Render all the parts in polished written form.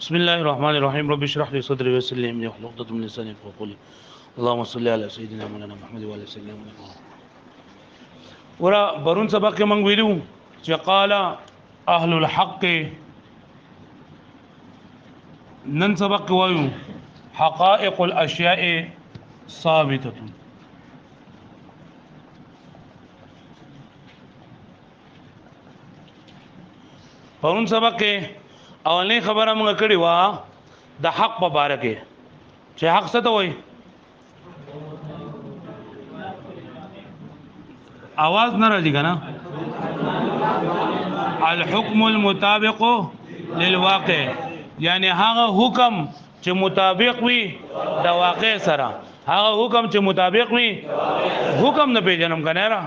بسم الله الرحمن الرحيم رب اشرح لي صدري ويسر لي امري واحلل عقدة من لساني يفقهوا قولي اللهم صل على سيدنا مولانا محمد وعلى سيدنا مولانا ورا برون سبق کې مونږ ویلو چې قال اهل الحق نن سبق کې وایو حقائق الاشیاء ثابته پرون سبق کې اولنې خبره موږ کړې و د حق په باره کې چې حق څه ته وایي आवाज نه راځي کنه الحكم المطابق للواقع یعنی هغه حکم چې مطابق وي د واقع سره هغه حکم چې مطابق وي حکم نه پیژنم کنه را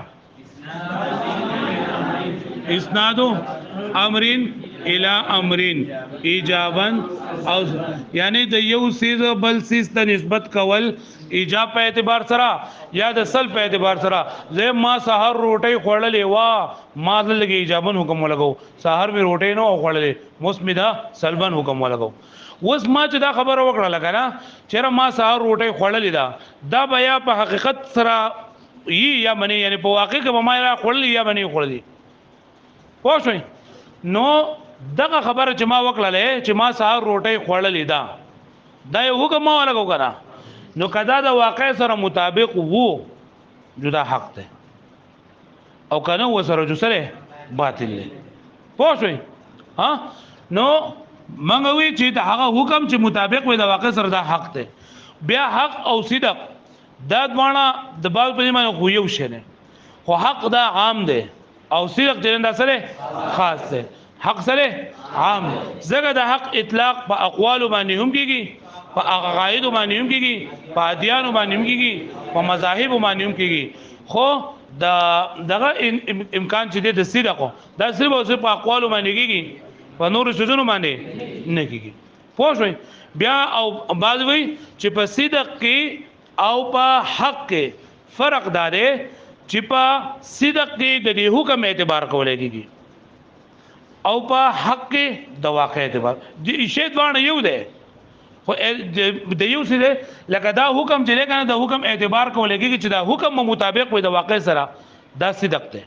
اسناد امرین الى امرین ایجابا او یعنی د یو سیز بل سیز ته نسبت کول ایجاب په اعتبار سره یا د سل په اعتبار سره زه ما سحر روټي خوړلې وا ما لګي ایجابن حکم ولګو سحر می روټي نو خوړلې مسمدا سلبن حکم ولګو وس ما چې دا خبره وکړه لګا چیرې ما سحر روټي خوړلې دا بیا په حقیقت سره یا منی یعنی په واقع کې ما را خوړلې یا منی خوړلې پوښوي نو دغه خبره چې ما وکړلې چې ما سحر روټي خوړلې دا یو حکم ما ولګو کنه نو کدا د واقع سره مطابق وو جدا حق ده او کنه و سره جو سره باطل ده پوښوي ها نو منغوي چې د هغه حکم چې مطابق وي د واقع سره دا حق ده بیا حق او صدق دا دواړه د باز په معنی خو یو شی نه خو حق دا عام ده او صدق چې سره خاص ده حق سره عام زګه د حق اطلاق په اقوال باندې هم کیږي په عقاید باندې هم کیږي په ادیان باندې هم کیږي په مذاهب باندې هم کیږي خو دغه امکان چې د صدق دا صرف او صرف په اقوال باندې کیږي په نور شذونو باندې نه کیږي پوښوي بیا او بعض وی چې په صدق کې او په حق کې فرق داره چې په صدق کې د حکم اعتبار کولای کیږي او په حق کې د واقع اعتبار دي شی دوانه یو ده خو د یو څه ده لکه دا حکم چې لکه د حکم اعتبار کول کېږي چې دا حکم مطابق وي د واقع سره دا صدق ده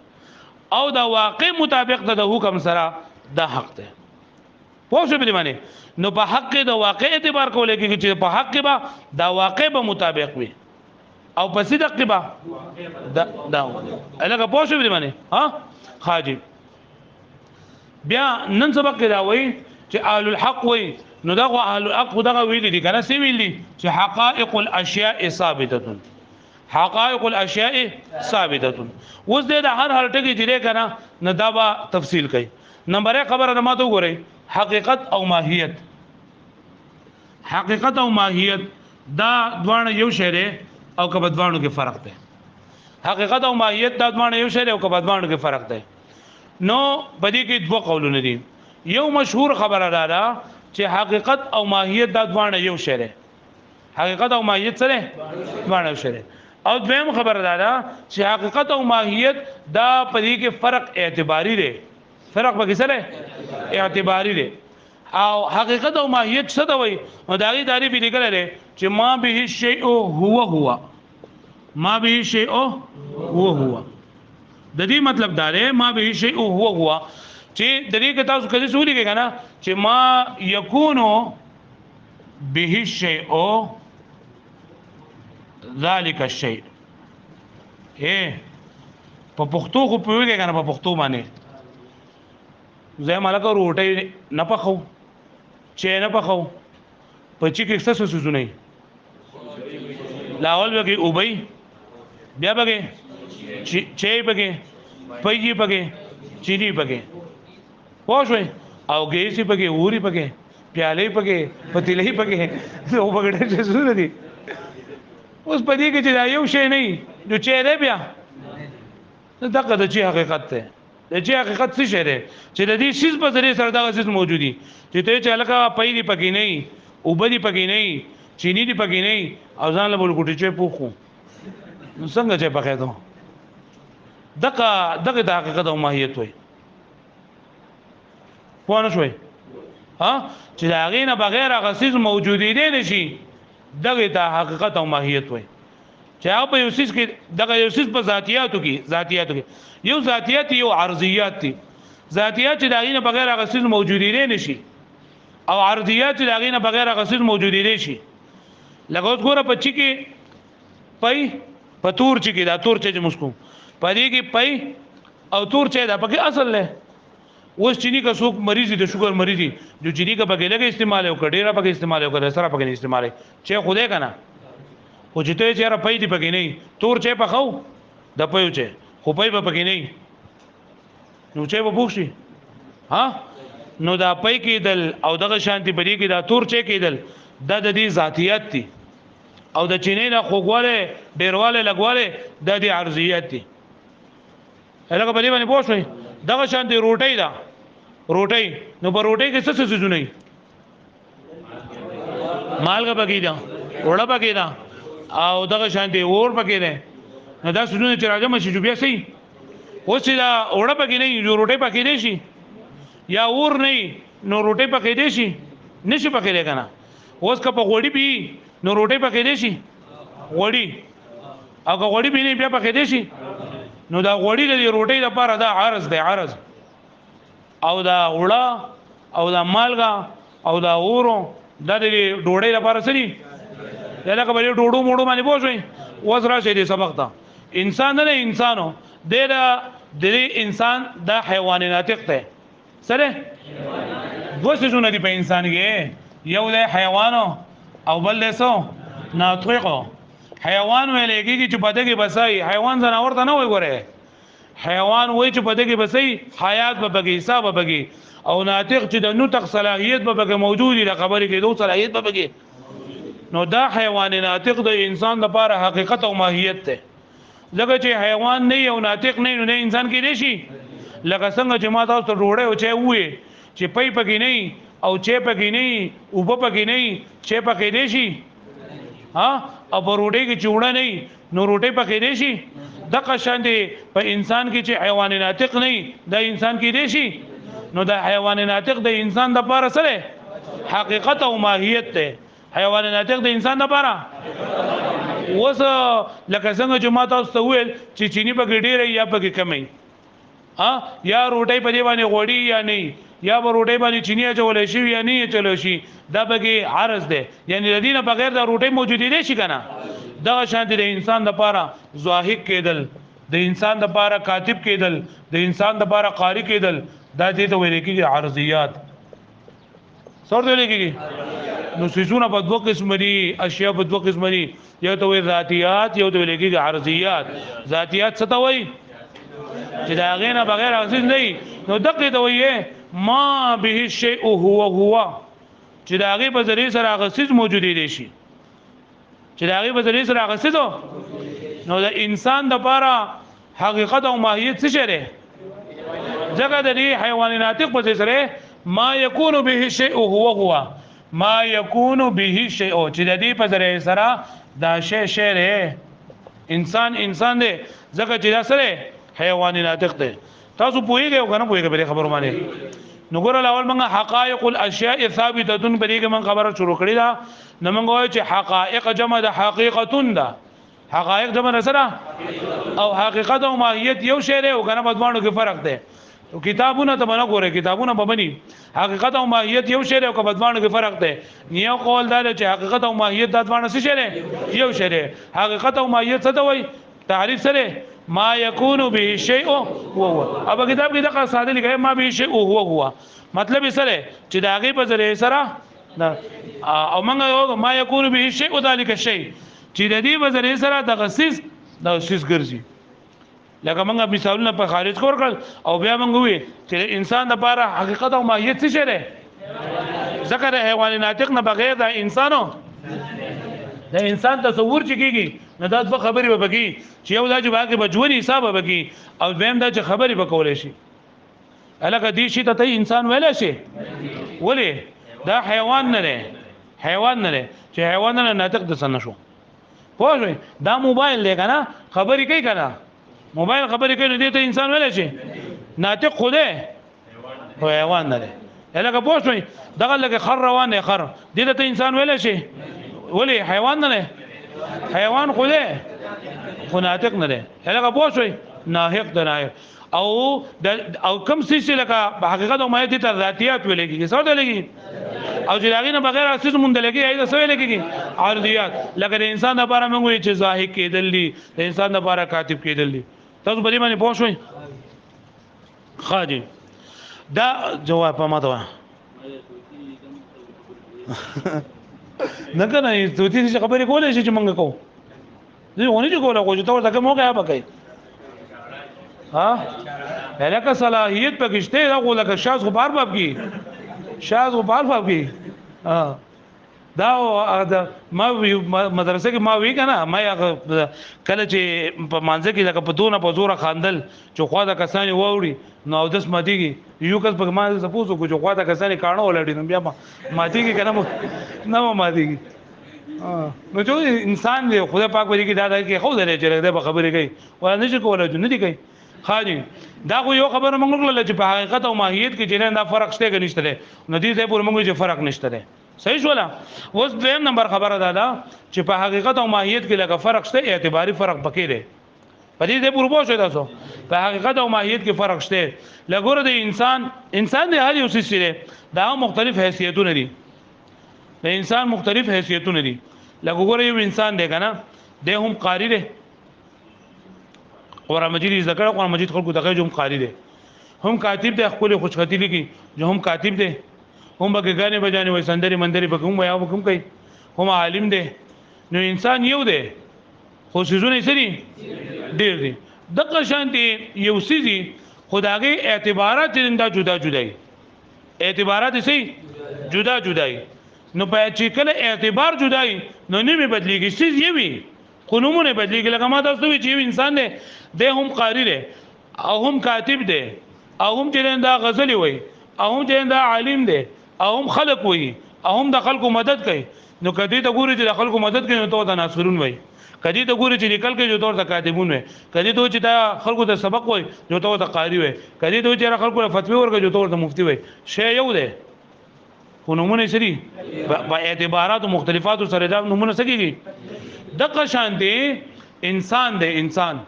او دا واقع مطابق ده د حکم سره دا حق ده پوه شو به معنی نو په حق کې د واقع اعتبار کول کېږي چې په حق کې با دا واقع به مطابق وي او په صدق کې با دا الګه پوه شو به معنی ها خاجب بیا نن سبق کې دا وایي چې اهل الحق وایي نو دا اهل الحق دغه ویلي دي کنه سی ویلي چې حقائق الاشیاء ثابته حقائق الاشیاء ثابته اوس د هر ټکی چې کنه نه دا با تفصیل کوي نمبر 1 خبره ماته وګورئ حقیقت او ماهیت حقیقت او ماهیت دا دوانه یو شی دی او کبه دوانو کې فرق دی حقیقت او ماهیت دا دوانه یو شی دی او کبه دوانو کې فرق دی نو بدی کې دوه قولونه دي یو مشهور خبره ده چې حقیقت او ماهیت دا دوانه یو شی دی حقیقت او ماهیت سره دوانه یو شی دی او دویم خبره ده چې حقیقت او ماهیت دا پدې کې فرق اعتباری دی فرق به سره اعتباری دی او حقیقت او ماهیت څه دی وای نو دا غي تعریف لیکل لري چې ما به شیء هو ما به شیء هو د دې مطلب دا دی ما به شیء هو چې د دې کې تاسو کله سولې کې کنه چې ما یکونو به شیء ذالک الشیء په پښتو خو پوهیږي کنه په پښتو باندې زه مالک روټي نه پخو چې نه پخو پچی کې څه څه نه لاول به او بي بیا به چې به پېږي به چيني به پوښوي او ګېسي به اوري به پیالې به پتیلې به او بغړې څه زونه دي اوس پدې کې چې یو شی نه جو چې دی بیا دغه د چې حقیقت ته د چې حقیقت څه شی دی چې د دې شیز په ذریعہ سره دا څه موجودي چې ته چې الکا پېری پکې نه او بدی پکې نه چيني دی پکې نه او ځان له بل کوټي چې پوخو نو څنګه چې پکې ته دغه د حقیقت او ماهیت وي پوه نه شوي ها چې دا غینه بغیر هغه سیز موجودی دی نشي دغه ته حقیقت او ماهیت وای چې هغه په یو سیز کې دغه یو سیز په ذاتیاتو کې یو ذاتیات یو عرضیات دي ذاتیات چې دا غینه بغیر هغه سیز موجودی دی نشي او عرضیات چې دا غینه بغیر هغه سیز موجودی دی شي لکه اوس ګوره په چی کې پای په تور چی کې دا تور چې مسکو پدې کې پای او تور چې دا پکې اصل له اوس چینی کا څوک مریض دي شوګر مریض دي جو چینی کا پکې لګي استعمال او کډیرا پکې استعمال او کړه سره پکې استعمال چې خوده کنه خو چې ته چیرې پای دي پکې نه تور چې پخاو د پيو چې خو پای په پکې نه نو چې به بوښي ها نو دا پای کېدل او دغه شانتي بری کې دا تور چې کېدل د دې ذاتیات دي او د چینې نه خوګواله ډیرواله لګواله د دې عرضیات دي هغه په دې باندې پوښوي دغه شانتي روټي دا روټي نو په روټي کې څه څه نه مالګه پکې دا وړه پکې دا او دغه شانتي اور پکې ده نو دا سونه چې راځم چې بیا سي اوس دا وړه پکې نه یو روټي پکې دي شي یا اور نه نو روټي پکې دي شي نشي پکې ده کنه اوس که په غوړي بي نو روټي پکې دي شي غوړي هغه غوړي بي نه بیا پکې دي شي نو دا غوړي د روټي لپاره دا عرض دی عرض او دا وړه او دا مالګه او دا اورو د دې ډوړې لپاره سړي دا لکه بل ډوډو موډو باندې پوښوي وزرا شي دې سبق ته انسان نه انسانو د انسان دا حیوان ناطق ته سره دوه دي په انسان کې یو د حیوانو او بل له سو ناطقو حیوان ویلېږي چې بده کې بسای حیوان زناور ته نه وای ګوره حیوان وای چې بده کې بسای حیات به بګي حساب به بګي او ناطق چې د نطق صلاحیت به بګي موجودي د خبرې کې دوه صلاحیت به بګي نو دا حیوان ناطق د انسان لپاره حقیقت او ماهیت ته لکه چې حیوان نه یو ناطق نه نه انسان کې دی شي لکه څنګه چې ما تاسو ډوړې او چې وې چې پي پکې نه او چې پکې نه او په پکې نه چې پکې دی شي ها او په روټي کې چوڑا نه نو روټي پکې دی شي د قشان دی په انسان کې چې حیوان ناطق نه د انسان کې دی شي نو د حیوان ناطق د انسان د لپاره سره حقیقت او ماهیت ته حیوان ناطق د انسان لپاره وس لکه څنګه چې ما تاسو ته ویل چې چینی په ګډیره یا په کمې ها یا روټي په دی باندې غوړي یا نه یا به روټي باندې چینی چولې شي یا نه چلو شي دا بګي عرض ده یعنی د دینه بغیر د روټي موجودی دي شي کنه دا شان دي د انسان لپاره ضاحک کېدل د انسان لپاره کاتب کېدل د انسان لپاره قاری کېدل دا دې ته ویل کېږي عرضیات څور دی لګي نو سيزونه په دوه قسم دي اشیاء په دوه قسم دي یو ته وی ذاتیات یو ته ویل کېږي عرضیات ذاتیات څه ته وایي چې دا غینه بغیر عزیز نه نو دغه ته وایي ما به شیء هو چې دا غي په ذریعہ سره غسیز موجود دي شي چې دا غي په ذریعہ سره غسیز نو د انسان د لپاره حقیقت او ماهیت څه شری ځکه د دې حیوان ناطق په سره ما يكون به شيء هو ما يكون به شيء چې د دې په ذریعہ سره دا شی شری انسان دی ځکه چې دا سره حیوان ناطق دی تاسو پوهیږئ او کنه پوهیږئ په خبرو باندې نو ګور الاول موږ حقائق الاشیاء ثابتتون په دې کې موږ خبره شروع کړې ده نو موږ وایو چې حقائق جمع د حقیقتون ده حقائق جمع سره او حقیقت او ماهیت یو شی دی او کنه په دوانو کې فرق دی او کتابونه ته باندې ګوره کتابونه به بني حقیقت او ماهیت یو شی دی او په دوانو کې فرق دی نیو قول دا چې حقیقت او ماهیت د دوانو څه شی دی یو شی دی حقیقت او ماهیت څه ته وایي تعریف سره ما يكون به شيء هو اب کتاب کې دغه ساده لیکي ما به شيء هو مطلب سره چې دا غي په ذریعہ سره او موږ ما يكون به شيء ذلك شيء چې د دې په ذریعہ سره د غسیس د غسیس ګرځي لکه موږ مثالونه په خارج کور کړ او بیا موږ وی چې انسان لپاره حقیقت او ماهیت څه شری ذکر حیوان ناطق نه بغیر د انسانو د انسان تصور چې کیږي نو دا څه خبرې به بږي چې یو دا چې باقي بجونی حساب بږي او دویم دا چې خبرې وکولې شي الګ دې شي ته انسان ویل شي ولی دا حیوان نه دی حیوان نه دی چې حیوان نه ناطق د سن شو پوه دا موبایل دی کنه خبرې کوي کنه موبایل خبرې کوي نو دې ته انسان ویل شي ناطق خوده حیوان نه دی لکه پوښوي دغه لکه خر روان دی خر دې ته انسان ویل شي ولی حیوان نه حیوان خو دی خو ناطق نه دی لکه پوښوي ناحق د ناحق او کم څه لکه په حقیقت او مایه ته ذاتیات ویل کېږي څه ویل کېږي او چې داغې نه بغیر اساس مونږ لګي ایدا څه ویل کېږي عرضیات لکه د انسان لپاره موږ وایو چې ظاهر کېدل دي د انسان لپاره کاتب کېدل دي تاسو به دې باندې پوښوي خاجي دا جواب په ماته نه کنه توتی چې خبرې کولې چې مونږ کوو دې ونه چې کوله خو چې تاسو دغه موقع به کوي ها هلکه صلاحیت پکشته دا غو لکه شاز غبار باب کی شاز غبار باب کی ها دا ما مدرسې کې ما وی کنه ما کله چې په مانځ کې لکه په دونه په زوره خاندل چې خوا د کسانی ووري نو داس ماتيږي یو کس په ما سپوسو کو چې خوا د کسانی کانو ولړي نو بیا ماتيږي کنه نه ماتيږي نو چې انسان دی خدای پاک وایي کې دا کې خو درې چې د خبرې کوي ولا نشي کولای نه دي کوي خاجي دا خو یو خبره موږ کړل چې په حقیقت او ماهیت کې چې دا فرق شته کې نشته نو دې ته پور موږ چې فرق نشته صحیح شولا اوس دویم نمبر خبره ده چې په حقیقت او ماهیت کې لکه فرق شته اعتباري فرق پکې دی په دې ته پور پوه شو تاسو په حقیقت او ماهیت کې فرق شته لګور د انسان د هر یو څه سره دا مختلف حیثیتونه دي د انسان مختلف حیثیتونه دي لګور یو انسان دی کنه د هم قاری دی قرآن مجید ذکر قرآن مجید خلکو دغه جوم قاری دی هم کاتب دی خپل خوشخطی لیکي جو هم کاتب دی هم بګی غانې بجانې وای سندري مندري په کوم یا کوم کوي هم عالم دی نو انسان یو دی خو سيزونه سری ډیر دي دغه شانتي یو سيزي خدایي اعتبارات دا جدا جدای اعتبارات سي جدا جدای نو په چې کله اعتبار جدای نو نیمه بدلیږي سيز یوي قانونونه بدلیږي لکه ما تاسو وی چې انسان دی د هم قاری دی او هم کاتب دی او هم چې دا غزل وي او هم چې دا عالم دی او هم خلق وي او هم د خلکو مدد کوي نو کدی ته ګوري چې د خلکو مدد کوي نو ته د ناصرون وي کدی ته ګوري چې لیکل کوي جو تور د کاتبون وي کدی ته چې دا خلکو ته سبق وي جو ته د قاری وي کدی ته چې خلکو له فتوی ورکړي جو تور د مفتی وي شی یو دی خو نمونه سری په اعتبارات مختلفات سره دا نمونه سګي دغه شان دی انسان دی انسان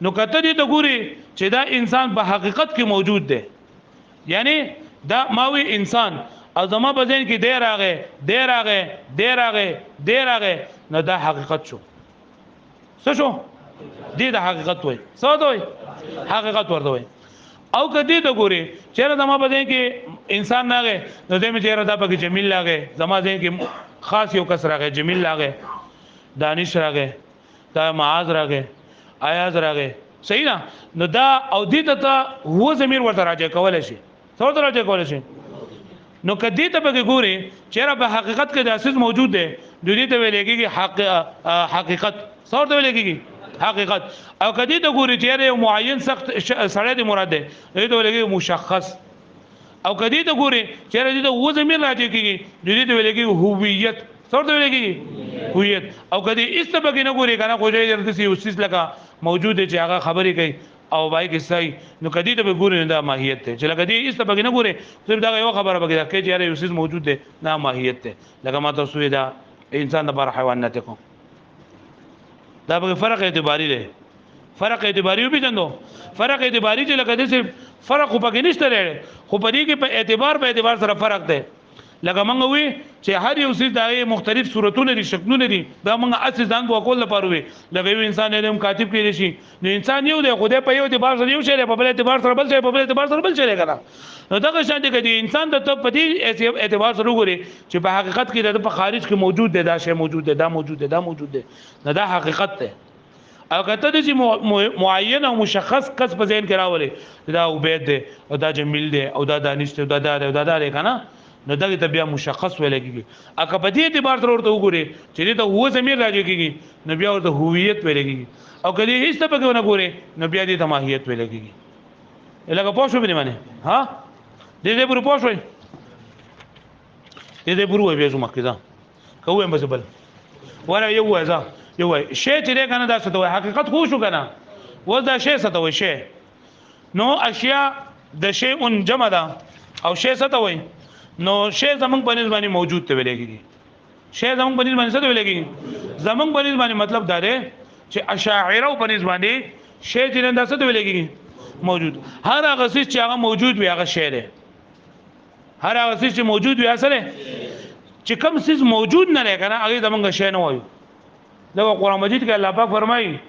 نو کته دې ته ګوري چې دا انسان په حقیقت کې موجود دی یعنی دا ماوی انسان ازما بزین کې دیر راغې نو دا حقیقت شو څه شو دې د حقیقت وای څه دوی حقیقت ورته وای او کدی ته ګوري چیرې زما بزین کې انسان راغې نو دې مې چیرې دا پکې جمیل راغې زما ځین کې خاص یو کس راغې جمیل راغې دانش راغې دا معاذ راغې ایاز راغې صحیح نه نو دا او دې ته هو ضمیر ورته راځي کول شي څو ته راځي کول شي نو کدی ته به ګوري چیرې په حقیقت کې د اساس موجود دی دې ته ویل کېږي حقیقت څو ته ویل کېږي حقیقت او کدی ته ګوري چیرې یو معین سخت سره دی مراد دی دې ته ویل کېږي مشخص او کدی ته ګوري چیرې دې ته هو ضمیر راځي کېږي دې ته ویل کېږي هویت څو ته ویل کېږي هویت او کدی استبګ نه ګوري کنه خو دې درته یو څه لکه موجود دی چې هغه خبرې کوي او بای کې صحیح نو کدی ته به ګوري دا ماهیت ته چې لکه دې استبګ نه ګوري صرف دا یو خبره بګی دا کې چې یو څه موجود دی نه ماهیت ته لکه ما تاسو دا انسان د بار حیوانات کو دا به فرق اعتباری دی فرق اعتباری به جندو فرق اعتباری چې لکه دې صرف فرق خو پکې نشته لري خو په دې کې په اعتبار سره فرق دی لکه مونږ وی چې هر یو څه د مختلف صورتونه دي شکلونه دي دا مونږ اساس ځان په کول لپاره وي لکه یو انسان علم کاتب کړي شي نو انسان یو دی خدای په یو اعتبار سره یو شی په بل اعتبار سره بل شی په بل اعتبار سره بل شی کنه نو دغه شان دي کدي انسان د ته په دې اعتبار سره وګوري چې په حقیقت کې د په خارج کې موجود دی دا شی موجود دی دا موجود دی دا موجود دی نه دا حقیقت دی او کته د چې معین او مشخص کس په ذهن کې راولي دا عبید دی او دا جمیل دی او دا دانش دی او دا دا کنه نو دغه ته بیا مشخص ویل کېږي اګه په دې اعتبار سره ورته وګوري چې دې ته هو ضمیر راځي کېږي نو بیا ورته هویت ویل کېږي او کله هیڅ ته پکې ونه ګوري نو بیا دې ته ماهیت ویل کېږي لکه پوه شو به نه ها دې پر پوه شوي دې پر وای بیا زما کېدا کوم بس بل ولا یو وځه یو شی چې دې کنه دا څه ته حقیقت خو شو کنه و دا شی څه ته وای شی نو اشیاء د شیء جمع ده او شی څه ته وای نو شی زمنګ بنز باندې موجود ته ویل کېږي شی زمنګ بنز باندې څه ته ویل کېږي زمنګ بنز باندې مطلب دا دی چې اشاعره او بنز باندې شی چې نن څه ته ویل کېږي موجود هر هغه څه چې هغه موجود وي هغه شی دی هر هغه څه چې موجود وي اصله چې کوم څه موجود نه لري کنه هغه زمنګ شی نه وایو دا قرآن مجید کې الله پاک فرمایي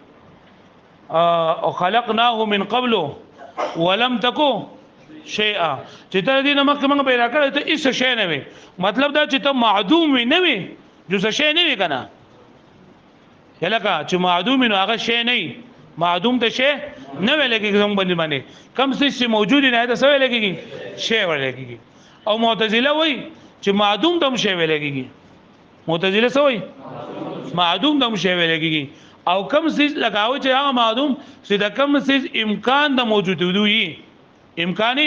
او خلقناه من قبل ولم تکو شیئا چې تر دې نمک موږ پیدا کړل ته هیڅ شی نه وي مطلب دا چې ته معدوم وي نه وي جو څه شی نه وي کنه یلکه چې معدوم نو هغه شی نه معدوم ته شی نه ویل کېږي زموږ باندې کم څه چې موجود نه ده څه ویل کېږي شی ویل کېږي او معتزله وایي چې معدوم ته شی ویل کېږي معتزله څه وایي معدوم ته شی ویل کېږي او کم څه لگاوي چې هغه معدوم چې د کم څه امکان د موجودوي امکان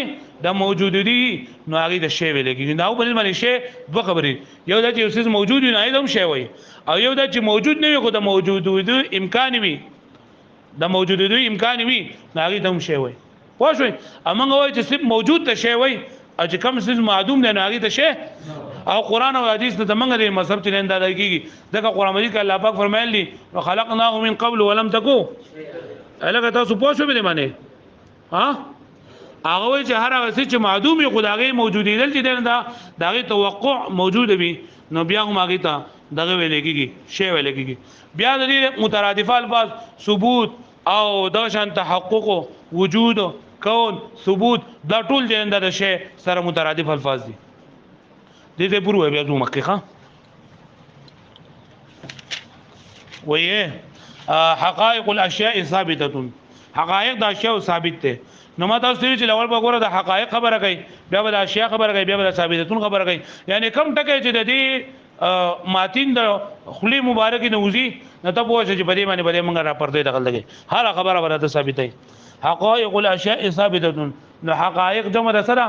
د موجودوي نو هغه د شی ویل کېږي نو په باندې شی دوه خبرې یو دا چې اوسې موجود نه ایدم شی وایي او یو دا چې موجود نه وي خو د موجودوي امکان وي د موجودوي امکان وي نو هغه ته شی وایي پوه شئ امنګ وایي چې صرف موجود ته شی وایي او چې کم څه معدوم نه هغه ته شی او قران او حدیث ته منګ د مذهب چې نه اندازه کیږي دغه قران مجید کې الله پاک فرمایلی وخلقناه من قبل ولم تکو الګ تاسو پوه شئ به معنی ها هغه وی چې هر هغه چې معدومي خدای موجودی دل چې دا دغه توقع موجود وي نو بیا هم هغه ته دغه ویل کېږي شی ویل کېږي بیا د دې مترادف الفاظ ثبوت او د شان تحقق وجود کون ثبوت دا ټول د شی سره مترادف الفاظ دي دې پورو بیا زو مکه ښا وې حقائق الاشیاء ثابته حقائق د اشیاء ثابت ته نو ما تاسو چې لول به ګوره د حقایق خبره کوي بیا به د اشیاء خبره کوي بیا به د ثابتتون خبره کوي یعنی کم ټکی چې د دې ماتین د خلی مبارک نوزي نه ته پوه چې بده باندې بده مونږ را پردې دغل لګي هر خبره ورته ثابتای حقائق الاشیاء ثابته نو حقائق جمع ده سره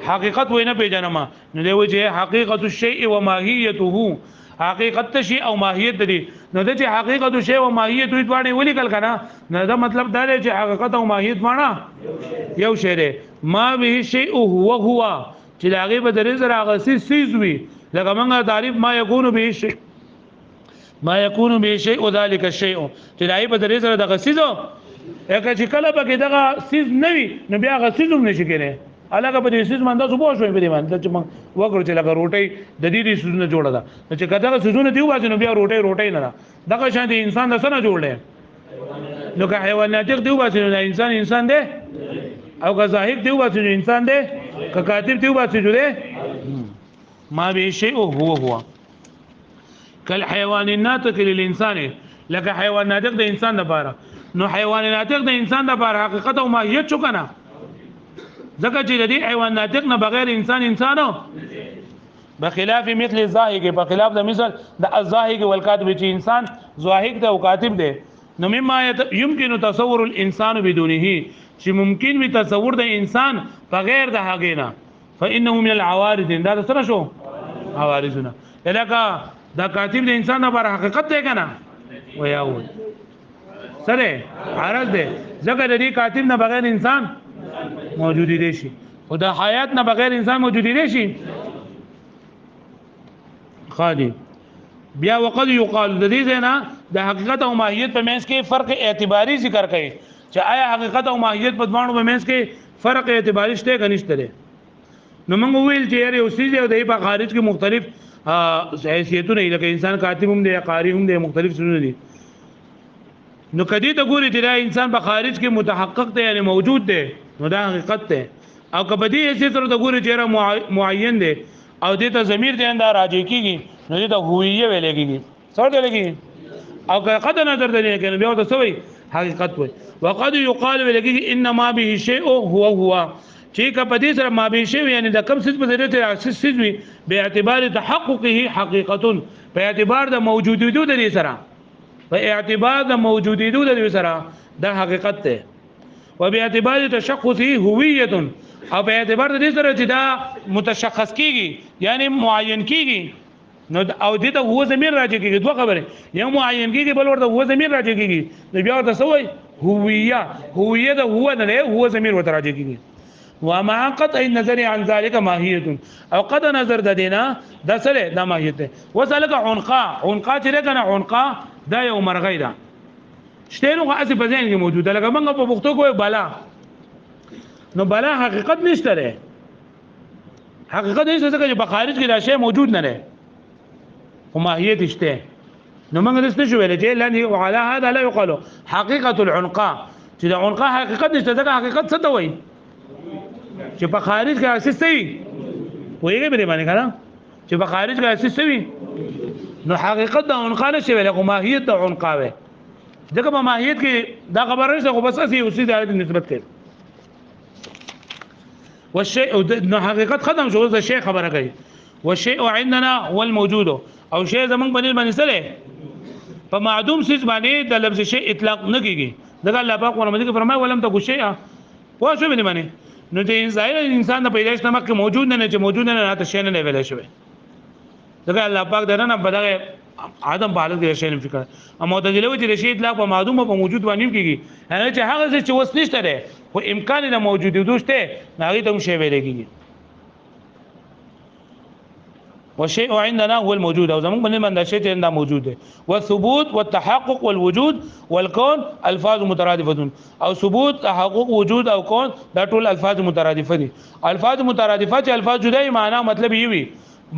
حقیقت وینه پیژنما نو دی و چې حقیقت الشیء و ماهیته حقیقت شی او ماهیت دی نو د چې حقیقت شی او ماهیت دوی باندې ولیکل کنه نو دا مطلب دا دی چې حقیقت او ماهیت باندې یو شی دی ما به شی هو چې لاغي به درې زره غسی سیز وی لکه موږ تعریف ما یکون به شی ما یکون به شی او ذالک الشیء چې لاغي به درې زره د غسیزو اګه چې کله به دغه سیز نوي نو بیا غسیزوم نشي کېنه الګه په دې سیز باندې څه پوښوي په دې باندې چې موږ وګورو چې لکه روټي د دې سیزونه جوړه ده چې کله سیزونه دیو باسي نو بیا روټي نه ده دغه شان دي انسان د سره جوړ دی نو که حیوانات دیو باسي نو انسان دی او که ظاهر دیو باسي نو انسان دی که کاتب دیو باسي جوړه ما به شی او هو کل حیوان ناطق للانسان لکه حیوان ناطق د انسان لپاره نو حیوان ناطق د انسان لپاره حقیقت او ماهیت شو کنه ځکه چې د دې حیوان ناطق نه بغیر انسانو بخلاف مثل الزاهق په خلاف د مثل د الزاهق والکاتب چې انسان زاهق ده او کاتب ده نو مما يمكن تصور الانسان بدونه چې ممکن وي تصور د انسان بغیر د هغه نه فانه من العوارض دا سره شو عوارضونه الکه دا کاتب د انسان لپاره حقیقت ده کنه ویاو سره عرض ده ځکه د دې کاتب نه بغیر انسان موجودی دی شي او د حیات نه بغیر انسان موجودی دی شي خالي بیا وقد يقال د دې نه د حقیقت او ماهیت په منځ کې فرق اعتباری ذکر کړي چې آیا حقیقت او ماهیت په دوانو په منځ کې فرق اعتباری شته کنيشته ده نو موږ ویل چې یو سیز او د په خارج کې مختلف حیثیتونه لکه انسان کاتب هم دی قاری هم دی مختلف څه دي نو کدی ته ګوري چې انسان په خارج کې متحقق دی یعنی موجود دی نو دا حقیقت ده او کبدی هیڅ تر د ګوري چې معین دی او دې ته ضمیر دې اندار راځي کیږي نو دې ته هویه ویل کیږي څور دی لګي او که قد نظر دې کنه بیا ته سوې حقیقت وي وقد يقال ویل کیږي انما به شیء هو چې کبدی سره ما به شی یعنی د کم څه په ذریعہ ته اساس وي به اعتبار تحققه حقیقت په اعتبار د موجودیدو د سره په اعتبار د موجودیدو د سره د حقیقت ته و به اعتبار تشخصه هویت او به اعتبار د دې سره چې دا متشخص کیږي یعنی معین کیږي نو او دې ته هو ضمیر راځي کیږي دوه خبره یو معین کیږي بل ورته هو ضمیر راځي کیږي نو بیا ورته سوې هویه د هو نه هو ضمیر ورته راځي کیږي ومع قطع النظر عن ذلك ماهیت او قطع نظر د دینا د سره د ماهیت ده وسلک عنقا چې کنه عنقا دا یو مرغی ده شته نو اسی په ذهن کې موجوده لکه موږ په پښتو کوی بالا نو بالا حقیقت نشته ده حقیقت نشته ځکه چې په خارج کې دا شی موجود نه ده او ماهیت شته نو موږ دې څه شو ویل چې لنی وعلى هذا لا يقال حقیقه العنقا چې د عنقا حقیقت نشته ځکه حقیقت څه ته وایي چې په خارج کې اساس وي وایي به باندې کنه چې په خارج کې اساس وي نو حقیقت د عنقا نشي ویل او ماهیت د عنقا وي ځکه په ماهیت کې دا خبره نشته خو بس اسی اوسې د نسبت کوي والشيء نو حقیقت ختم شو د شی خبره کوي والشيء عندنا هو الموجود او شی زمونږ باندې سره په معدوم سیس باندې د لفظ شی اطلاق نه کیږي ځکه الله پاک ورته کې فرمایي ولم تکو شیئا وا شو باندې باندې نو د ظاهر انسان د پیدائش نه مخکې موجود نه چې موجود نه ته شی نه ویل شوی ځکه الله پاک درنه بدغه آدم په حالت کې شی فکر او معتزله وی چې شی اطلاق په معدوم او په موجود باندې کیږي هغه چې هغه چې وس نشته ده خو امکان د موجودیت شته هغه ته شی ویل کیږي والشيء عندنا هو الموجود او زمون باندې باندې شی چې دا موجود دی والثبوت والتحقق والوجود والكون الفاظ مترادفه او ثبوت تحقق وجود او كون دا ټول الفاظ مترادفه دي الفاظ مترادفه چې الفاظ جدای معنی مطلب یې وي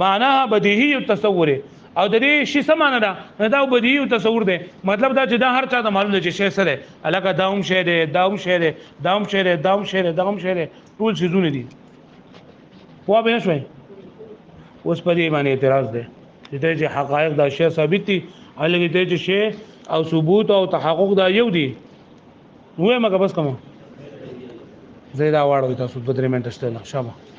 معنی بدیهی التصور او د دې شی سمانه ده دا بدیهی تصور دی مطلب دا چې دا هر چا ته معلوم دی چې شی سره الګا داوم شی دی داوم شی دی داوم شی دی داوم شی دی داوم شی دی ټول شیزونه دي خو به نشوي اوس په دې باندې اعتراض ده چې حقایق دا شی ثابت دي هغه دې چې شی او ثبوت او تحقق دا یو دي وې مګه بس کوم زیاده واړو تاسو 2-3 منټه شته شابه